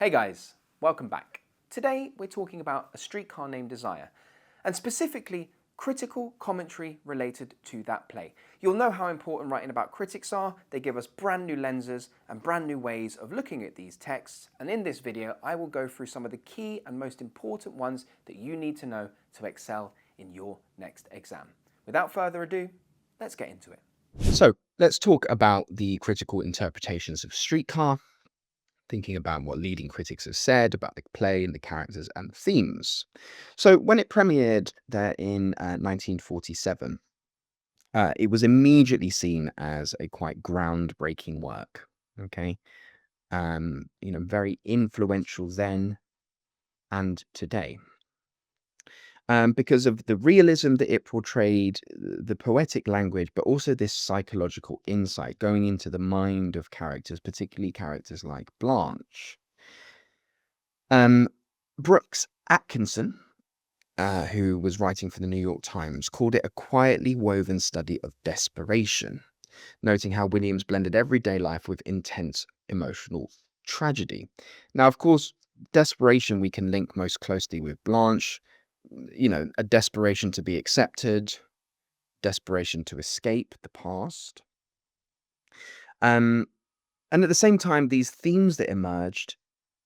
Hey guys, welcome back. Today we're talking about A Streetcar Named Desire, and specifically critical commentary related to that play. You'll know how important writing about critics are. They give us brand new lenses and brand new ways of looking at these texts, and in this video I will go through some of the key and most important ones that you need to know to excel in your next exam. Without further ado, let's get into it. So let's talk about the critical interpretations of Streetcar, thinking about what leading critics have said about the play and the characters and the themes. So when it premiered there in 1947, it was immediately seen as a quite groundbreaking work. Okay, very influential then and today. Because of the realism that it portrayed, the poetic language, but also this psychological insight going into the mind of characters, particularly characters like Blanche. Brooks Atkinson, who was writing for the New York Times, called it a quietly woven study of desperation, noting how Williams blended everyday life with intense emotional tragedy. Now, of course, desperation we can link most closely with Blanche, a desperation to be accepted, desperation to escape the past. And at the same time, these themes that emerged,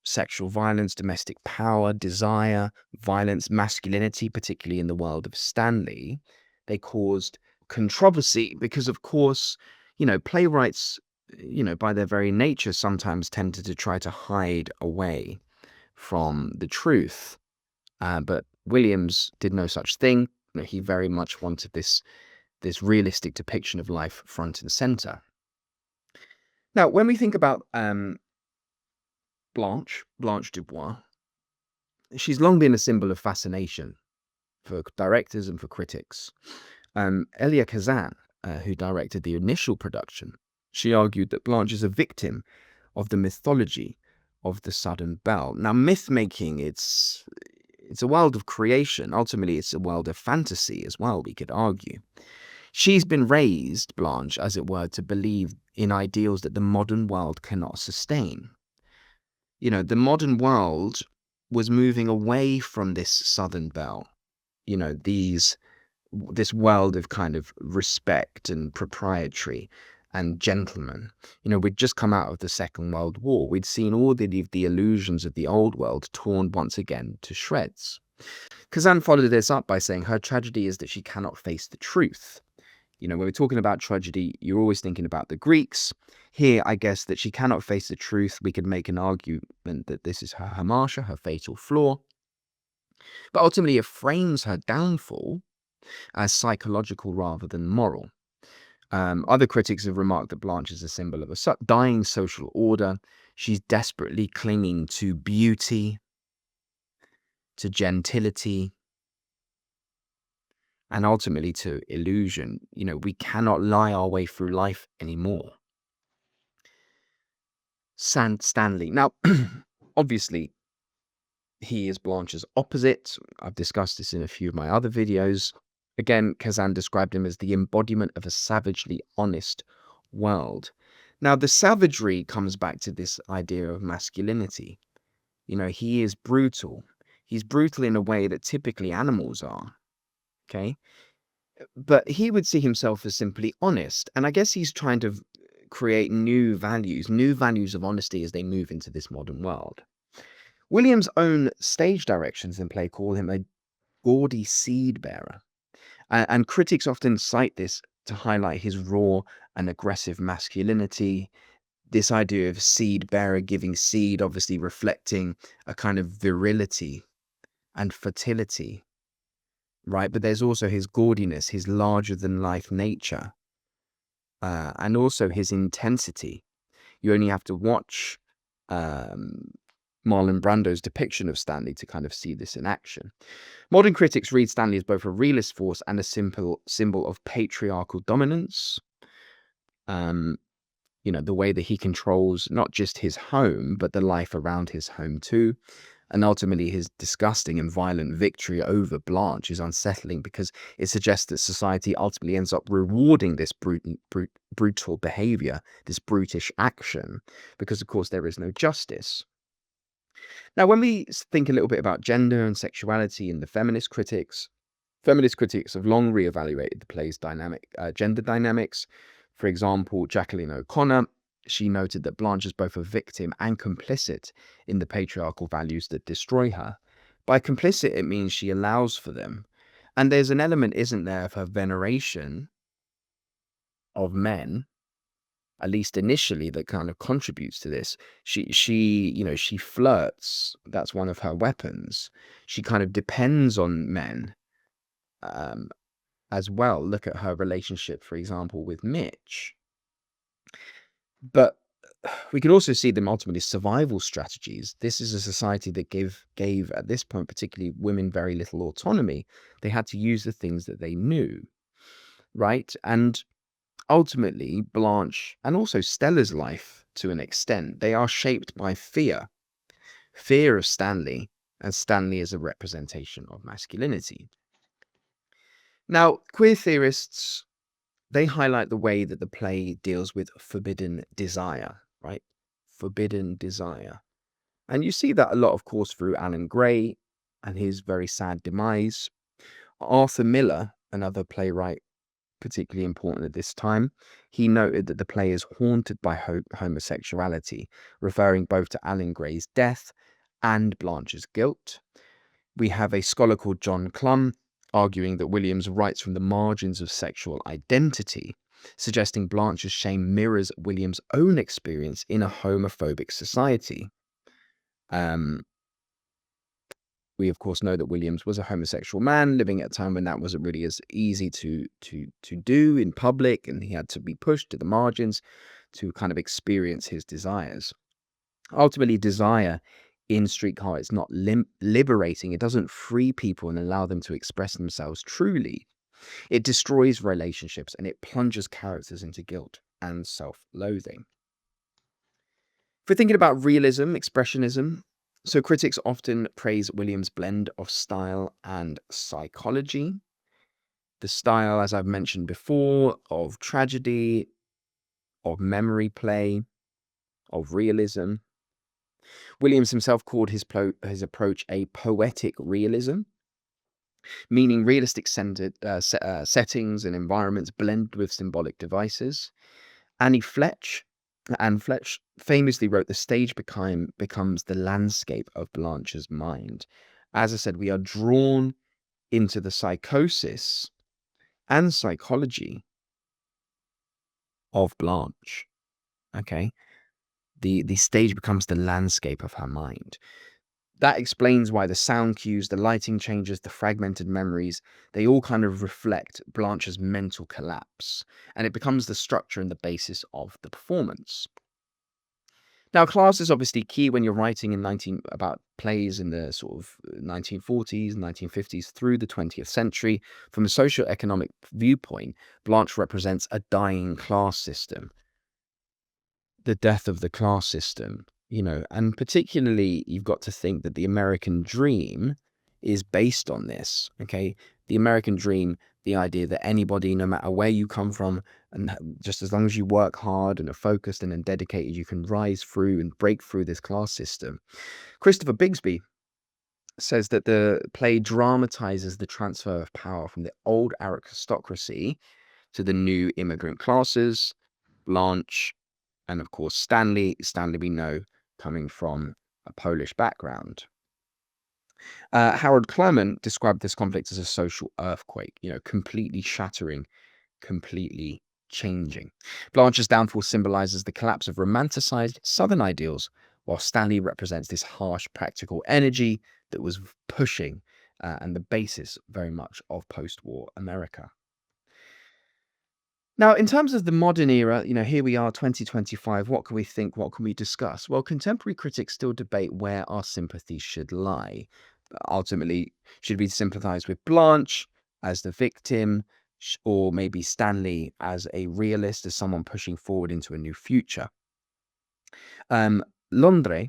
sexual violence, domestic power, desire, violence, masculinity, particularly in the world of Stanley, they caused controversy because, of course, playwrights, by their very nature, sometimes tended to try to hide away from the truth. But Williams did no such thing. He very much wanted this realistic depiction of life front and center. Now, when we think about Blanche Dubois, she's long been a symbol of fascination for directors and for critics. Elia Kazan, who directed the initial production, she argued that Blanche is a victim of the mythology of the Southern Belle. Now, myth-making, it's a world of creation. Ultimately, it's a world of fantasy as well, we could argue. She's been raised, Blanche, as it were, to believe in ideals that the modern world cannot sustain. The modern world was moving away from this Southern Belle, this world of kind of respect and proprietary and gentlemen. We'd just come out of the Second World War. We'd seen all the illusions of the old world torn once again to shreds. Kazan followed this up by saying her tragedy is that she cannot face the truth. When we're talking about tragedy, you're always thinking about the Greeks. Here, I guess that she cannot face the truth. We could make an argument that this is her hamartia, her fatal flaw. But ultimately, it frames her downfall as psychological rather than moral. Other critics have remarked that Blanche is a symbol of a dying social order. She's desperately clinging to beauty, to gentility, and ultimately to illusion. We cannot lie our way through life anymore. Stanley. Now, obviously, he is Blanche's opposite. I've discussed this in a few of my other videos. Again, Kazan described him as the embodiment of a savagely honest world. Now, the savagery comes back to this idea of masculinity. He is brutal. He's brutal in a way that typically animals are. Okay? But he would see himself as simply honest. And I guess he's trying to create new values of honesty as they move into this modern world. Williams' own stage directions in play call him a gaudy seed bearer. And critics often cite this to highlight his raw and aggressive masculinity. This idea of seed bearer giving seed, obviously reflecting a kind of virility and fertility, right? But there's also his gaudiness, his larger-than-life nature, and also his intensity. You only have to watch Marlon Brando's depiction of Stanley to kind of see this in action. Modern critics read Stanley as both a realist force and a simple symbol of patriarchal dominance. The way that he controls not just his home, but the life around his home too. And ultimately, his disgusting and violent victory over Blanche is unsettling because it suggests that society ultimately ends up rewarding this brutal behavior, this brutish action, because, of course, there is no justice. Now, when we think a little bit about gender and sexuality in the feminist critics have long reevaluated the play's gender dynamics. For example, Jacqueline O'Connor, she noted that Blanche is both a victim and complicit in the patriarchal values that destroy her. By complicit, it means she allows for them. And there's an element, isn't there, of her veneration of men, at least initially, that kind of contributes to this. She flirts. That's one of her weapons. She kind of depends on men um, as well. Look at her relationship, for example, with Mitch. But we can also see them ultimately survival strategies. This is a society that gave at this point, particularly women, very little autonomy. They had to use the things that they knew, right? And ultimately, Blanche and also Stella's life, to an extent, they are shaped by fear of Stanley, and Stanley is a representation of masculinity. Now, queer theorists, they highlight the way that the play deals with forbidden desire, right? Forbidden desire. And you see that a lot, of course, through Alan Gray and his very sad demise. Arthur Miller, another playwright particularly important at this time, he noted that the play is haunted by homosexuality, referring both to Alan Gray's death and Blanche's guilt. We have a scholar called John Clum arguing that Williams writes from the margins of sexual identity, suggesting Blanche's shame mirrors Williams' own experience in a homophobic society. We, of course, know that Williams was a homosexual man living at a time when that wasn't really as easy to do in public, and he had to be pushed to the margins to kind of experience his desires. Ultimately, desire in Streetcar is not liberating. It doesn't free people and allow them to express themselves truly. It destroys relationships and it plunges characters into guilt and self-loathing. If we're thinking about realism, expressionism, so critics often praise Williams' blend of style and psychology. The style, as I've mentioned before, of tragedy, of memory play, of realism. Williams himself called his approach a poetic realism, meaning realistic settings and environments blended with symbolic devices. Anne Fletch famously wrote, "The stage becomes the landscape of Blanche's mind." As I said, we are drawn into the psychosis and psychology of Blanche. Okay, the stage becomes the landscape of her mind. That explains why the sound cues, the lighting changes, the fragmented memories, they all kind of reflect Blanche's mental collapse, and it becomes the structure and the basis of the performance. Now, class is obviously key when you're writing about plays in the sort of 1940s, 1950s through the 20th century. From a socio-economic viewpoint, Blanche represents a dying class system, the death of the class system, and particularly you've got to think that the American dream is based on this, okay? The American dream, the idea that anybody, no matter where you come from, and just as long as you work hard and are focused and dedicated, you can rise through and break through this class system. Christopher Bigsby says that the play dramatizes the transfer of power from the old aristocracy to the new immigrant classes. Blanche, and of course Stanley we know coming from a Polish background. Harold Clement described this conflict as a social earthquake, completely shattering, completely changing. Blanche's downfall symbolizes the collapse of romanticized Southern ideals, while Stanley represents this harsh, practical energy that was pushing and the basis very much of post-war America. Now, in terms of the modern era, here we are, 2025. What can we think? What can we discuss? Well, contemporary critics still debate where our sympathies should lie. Ultimately, should we sympathize with Blanche as the victim, or maybe Stanley as a realist, as someone pushing forward into a new future? Londre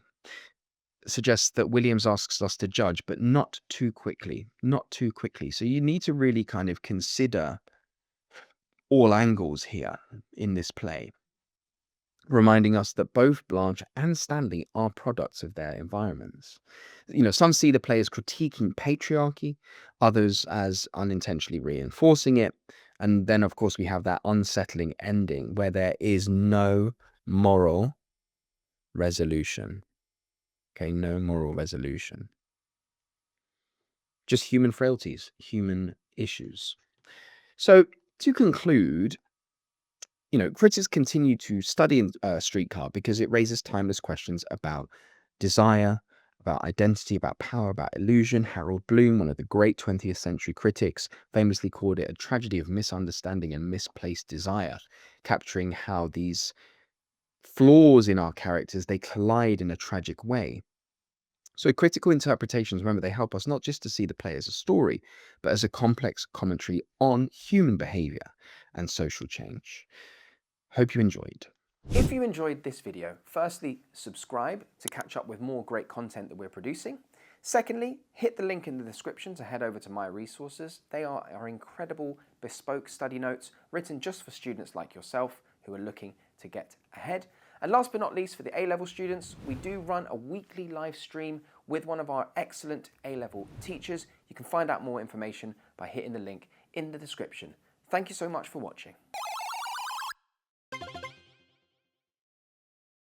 suggests that Williams asks us to judge, but not too quickly. Not too quickly. So you need to really kind of consider all angles here in this play. reminding us that both Blanche and Stanley are products of their environments. Some see the play as critiquing patriarchy, others as unintentionally reinforcing it. And then, of course, we have that unsettling ending where there is no moral resolution. Okay, no moral resolution. Just human frailties, human issues. So, to conclude, critics continue to study Streetcar because it raises timeless questions about desire, about identity, about power, about illusion. Harold Bloom, one of the great 20th century critics, famously called it a tragedy of misunderstanding and misplaced desire, capturing how these flaws in our characters, they collide in a tragic way. So critical interpretations, remember, they help us not just to see the play as a story, but as a complex commentary on human behavior and social change. Hope you enjoyed. If you enjoyed this video, firstly, subscribe to catch up with more great content that we're producing. Secondly, hit the link in the description to head over to my resources. They are our incredible bespoke study notes written just for students like yourself who are looking to get ahead. And last but not least, for the A-level students, we do run a weekly live stream with one of our excellent A-level teachers. You can find out more information by hitting the link in the description. Thank you so much for watching.